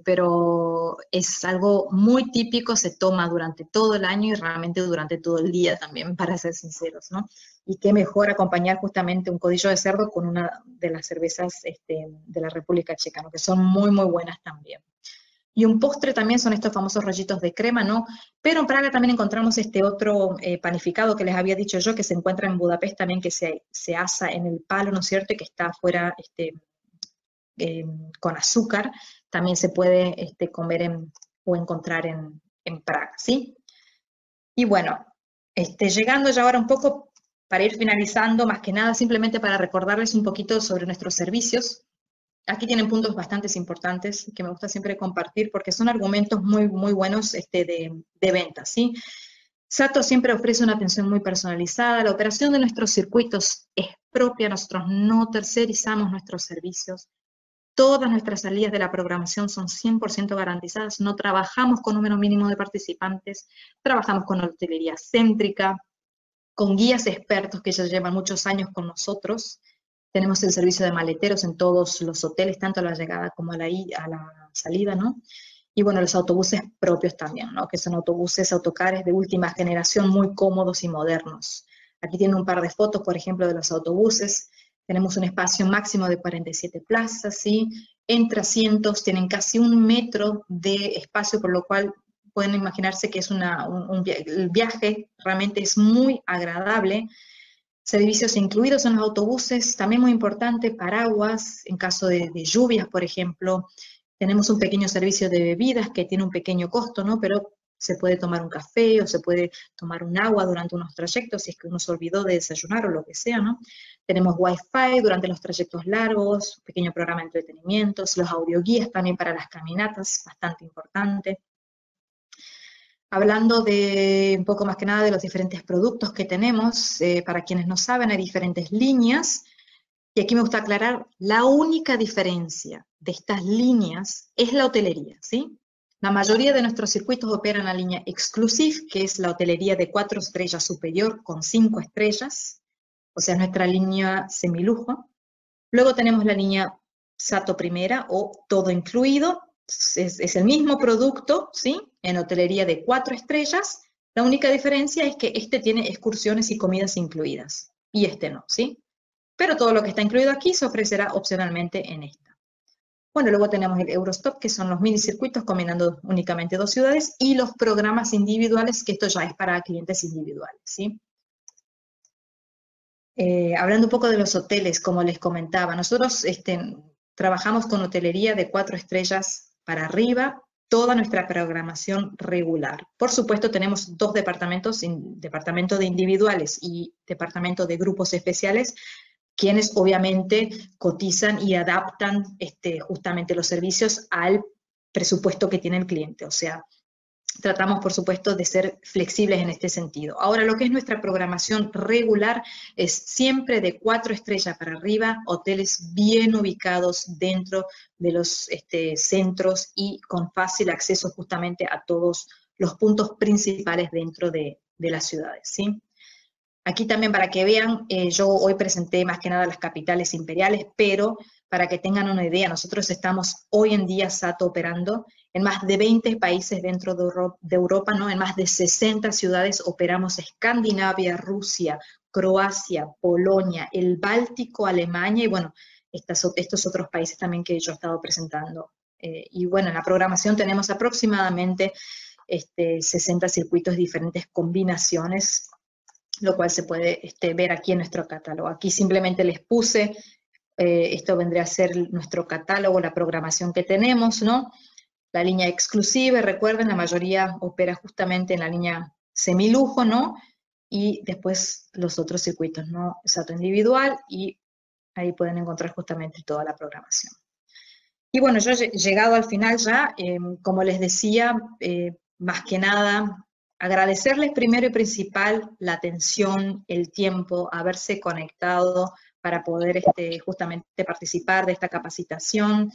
pero es algo muy típico, se toma durante todo el año y realmente durante todo el día también, para ser sinceros, ¿no? Y qué mejor acompañar justamente un codillo de cerdo con una de las cervezas de la República Checa, ¿no?, que son muy, muy buenas también. Y un postre también son estos famosos rollitos de crema, ¿no? Pero en Praga también encontramos otro panificado que les había dicho yo, que se encuentra en Budapest también, que se asa en el palo, ¿no es cierto?, y que está afuera con azúcar, también se puede comer o encontrar en Praga, ¿sí? Y bueno, llegando ya ahora un poco, para ir finalizando, más que nada, simplemente para recordarles un poquito sobre nuestros servicios. Aquí tienen puntos bastante importantes que me gusta siempre compartir porque son argumentos muy, muy buenos de venta, ¿sí? Sato siempre ofrece una atención muy personalizada, la operación de nuestros circuitos es propia, nosotros no tercerizamos nuestros servicios, todas nuestras salidas de la programación son 100% garantizadas, no trabajamos con número mínimo de participantes, trabajamos con hotelería céntrica, con guías expertos que ya llevan muchos años con nosotros. Tenemos el servicio de maleteros en todos los hoteles, tanto a la llegada como a la salida, ¿no? Y bueno, los autobuses propios también, ¿no? Que son autocares de última generación, muy cómodos y modernos. Aquí tienen un par de fotos, por ejemplo, de los autobuses. Tenemos un espacio máximo de 47 plazas, ¿sí? Entre asientos tienen casi 1 metro de espacio, por lo cual pueden imaginarse que es el viaje realmente es muy agradable. Servicios incluidos en los autobuses, también muy importante, paraguas, en caso de lluvias, por ejemplo. Tenemos un pequeño servicio de bebidas que tiene un pequeño costo, ¿no? Pero se puede tomar un café o se puede tomar un agua durante unos trayectos si es que uno se olvidó de desayunar o lo que sea, ¿no? Tenemos Wi-Fi durante los trayectos largos, un pequeño programa de entretenimientos, los audioguías también para las caminatas, bastante importante. Hablando de un poco más que nada de los diferentes productos que tenemos, para quienes no saben, hay diferentes líneas, y aquí me gusta aclarar, la única diferencia de estas líneas es la hotelería, ¿sí? La mayoría de nuestros circuitos operan la línea Exclusive, que es la hotelería de 4 estrellas superior con 5 estrellas, o sea, nuestra línea semilujo. Luego tenemos la línea Sato Primera o todo incluido, es el mismo producto, ¿sí? En hotelería de 4 estrellas, la única diferencia es que este tiene excursiones y comidas incluidas, y este no, ¿sí? Pero todo lo que está incluido aquí se ofrecerá opcionalmente en esta. Bueno, luego tenemos el Eurostop, que son los minicircuitos combinando únicamente 2 ciudades, y los programas individuales, que esto ya es para clientes individuales, ¿sí? Hablando un poco de los hoteles, como les comentaba, nosotros trabajamos con hotelería de 4 estrellas para arriba, toda nuestra programación regular. Por supuesto, tenemos 2 departamentos, departamento de individuales y departamento de grupos especiales, quienes obviamente cotizan y adaptan justamente los servicios al presupuesto que tiene el cliente. O sea, tratamos, por supuesto, de ser flexibles en este sentido. Ahora, lo que es nuestra programación regular es siempre de 4 estrellas para arriba, hoteles bien ubicados dentro de los centros y con fácil acceso justamente a todos los puntos principales dentro de las ciudades, ¿sí? Aquí también para que vean, yo hoy presenté más que nada las capitales imperiales, pero para que tengan una idea, nosotros estamos hoy en día SATO operando en más de 20 países dentro de Europa, ¿no? En más de 60 ciudades operamos Escandinavia, Rusia, Croacia, Polonia, el Báltico, Alemania y bueno, estos otros países también que yo he estado presentando. Y bueno, en la programación tenemos aproximadamente 60 circuitos, diferentes combinaciones, lo cual se puede ver aquí en nuestro catálogo. Aquí simplemente les puse, esto vendría a ser nuestro catálogo, la programación que tenemos, ¿no? La línea exclusiva, recuerden, la mayoría opera justamente en la línea semilujo, ¿no? Y después los otros circuitos, ¿no? Sato individual, y ahí pueden encontrar justamente toda la programación. Y bueno, yo he llegado al final ya, como les decía, más que nada, agradecerles primero y principal la atención, el tiempo, haberse conectado para poder justamente participar de esta capacitación.